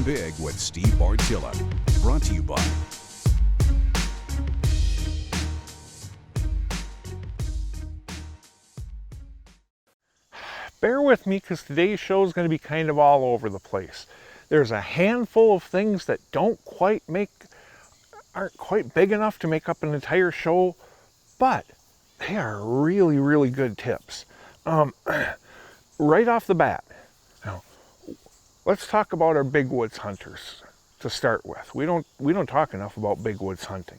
Big with Steve Bartilla. Brought to you by Bear with me because today's show is going to be kind of all over the place. There's a handful of things that aren't quite big enough to make up an entire show, but they are really, really good tips. Right off the bat, now, let's talk about our big woods hunters to start with. We don't talk enough about big woods hunting.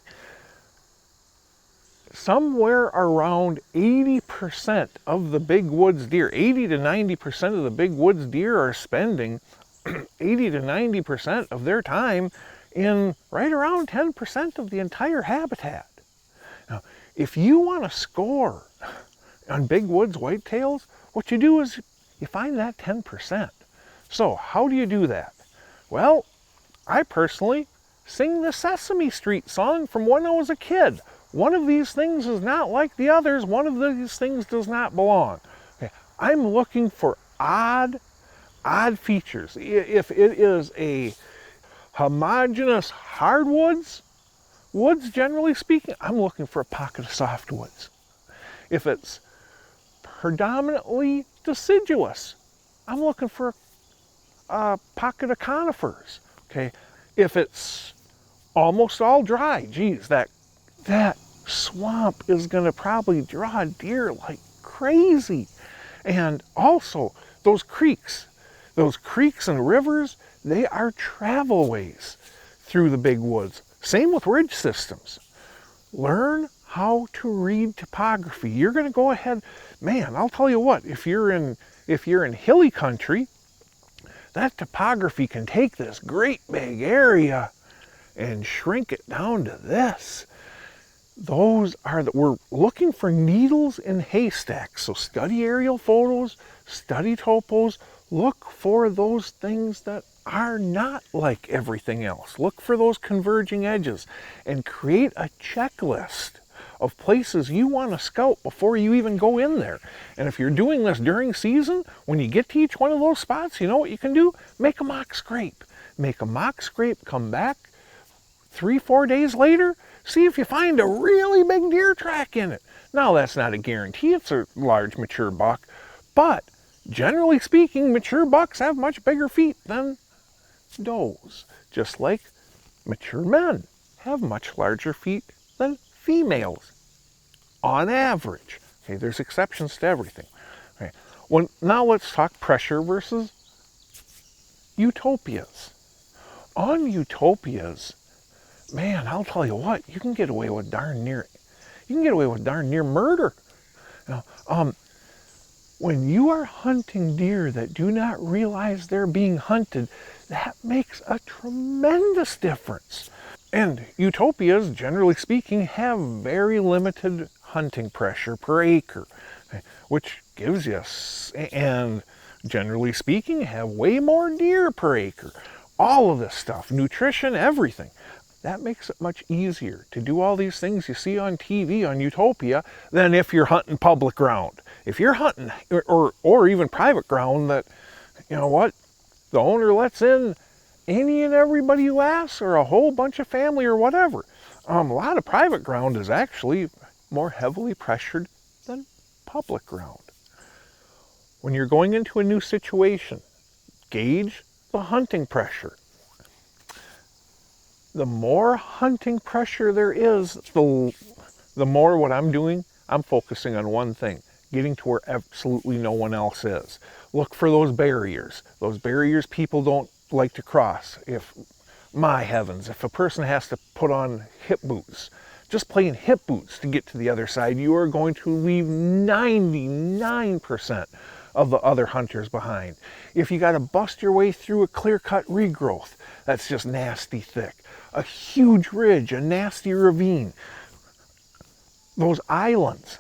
Somewhere around 80% of the big woods deer, 80 to 90% of the big woods deer are spending 80 to 90% of their time in right around 10% of the entire habitat. Now, if you want to score on big woods whitetails, what you do is you find that 10%. So how do you do that? Well, I personally sing the Sesame Street song from when I was a kid. One of these things is not like the others. One of these things does not belong. Okay. I'm looking for odd features. If it is a homogeneous hardwoods, generally speaking, I'm looking for a pocket of softwoods. If it's predominantly deciduous, I'm looking for a pocket of conifers. Okay. If it's almost all dry, geez, that swamp is going to probably draw deer like crazy. And also those creeks and rivers, they are travel ways through the big woods. Same with ridge systems. Learn how to read topography. You're going to go ahead, man, I'll tell you what, if you're in hilly country, that topography can take this great big area and shrink it down to this. We're looking for needles in haystacks. So study aerial photos, study topos, look for those things that are not like everything else. Look for those converging edges and create a checklist of places you want to scout before you even go in there. And if you're doing this during season, when you get to each one of those spots, you know what you can do? Make a mock scrape. Make a mock scrape, come back 3-4 days later, see if you find a really big deer track in it. Now, that's not a guarantee it's a large mature buck, but generally speaking, mature bucks have much bigger feet than does, just like mature men have much larger feet than females on average. Okay, there's exceptions to everything. Okay. Well, now let's talk pressure versus utopias. On utopias, man, I'll tell you what, you can get away with darn near murder. Now, when you are hunting deer that do not realize they're being hunted, that makes a tremendous difference. And utopias, generally speaking, have very limited hunting pressure per acre, which gives you, and generally speaking, have way more deer per acre. All of this stuff, nutrition, everything. That makes it much easier to do all these things you see on TV on Utopia than if you're hunting public ground. If you're hunting or even private ground that, you know what, the owner lets in any and everybody you ask or a whole bunch of family or whatever. A lot of private ground is actually more heavily pressured than public ground. When you're going into a new situation, gauge the hunting pressure. The more hunting pressure there is, the more what I'm doing, I'm focusing on one thing, getting to where absolutely no one else is. Look for those barriers people don't like to cross. My heavens, if a person has to put on hip boots, just plain hip boots to get to the other side, you are going to leave 99% of the other hunters behind. If you got to bust your way through a clear-cut regrowth, that's just nasty thick. A huge ridge, a nasty ravine. Those islands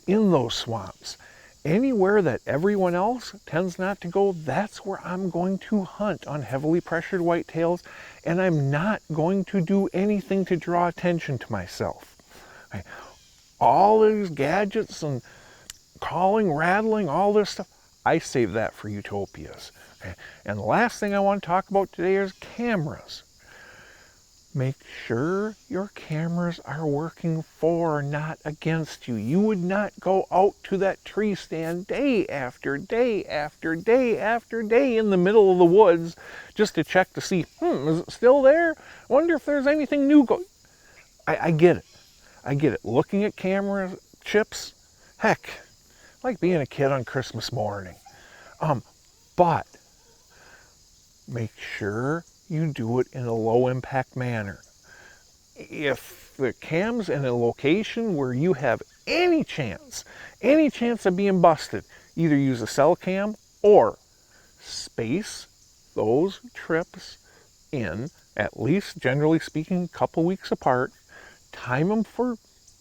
in those swamps, anywhere that everyone else tends not to go, that's where I'm going to hunt on heavily pressured whitetails, and I'm not going to do anything to draw attention to myself. All these gadgets and calling, rattling, all this stuff, I save that for utopias. Okay? And the last thing I want to talk about today is cameras. Make sure your cameras are working for, not against you. You would not go out to that tree stand day after day after day after day in the middle of the woods just to check to see, is it still there? I wonder if there's anything new going. I get it. I get it. Looking at camera chips, heck, like being a kid on Christmas morning. But make sure you do it in a low impact manner. If the cam's in a location where you have any chance of being busted, either use a cell cam or space those trips in, at least generally speaking, a couple weeks apart. Time them for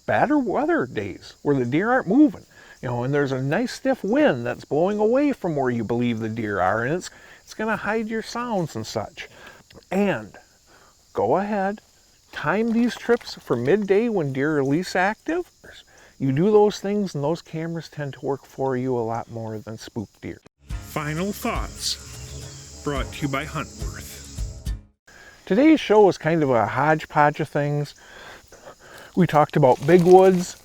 badder weather days where the deer aren't moving, and there's a nice stiff wind that's blowing away from where you believe the deer are, and it's going to hide your sounds and such. And go ahead, time these trips for midday when deer are least active. You do those things and those cameras tend to work for you a lot more than spook deer. Final thoughts brought to you by Huntworth. Today's show is kind of a hodgepodge of things. We talked about big woods,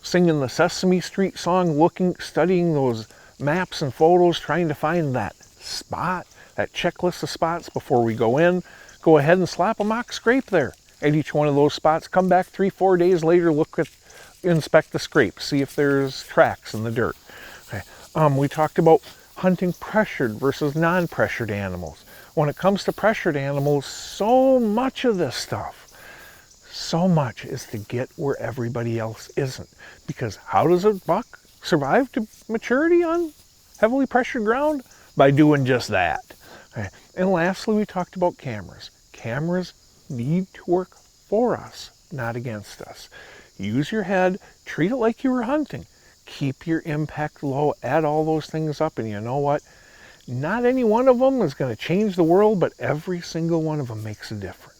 singing the Sesame Street song, studying those maps and photos, trying to find that spot, that checklist of spots before we go in. Go ahead and slap a mock scrape there at each one of those spots. Come back 3-4 days later, inspect the scrape, see if there's tracks in the dirt. Okay. We talked about hunting pressured versus non-pressured animals. When it comes to pressured animals, so much of this stuff, so much is to get where everybody else isn't. Because how does a buck survive to maturity on heavily pressured ground? By doing just that. Okay. And lastly, we talked about cameras. Cameras need to work for us, not against us. Use your head, treat it like you were hunting. Keep your impact low, add all those things up, and you know what? Not any one of them is going to change the world, but every single one of them makes a difference.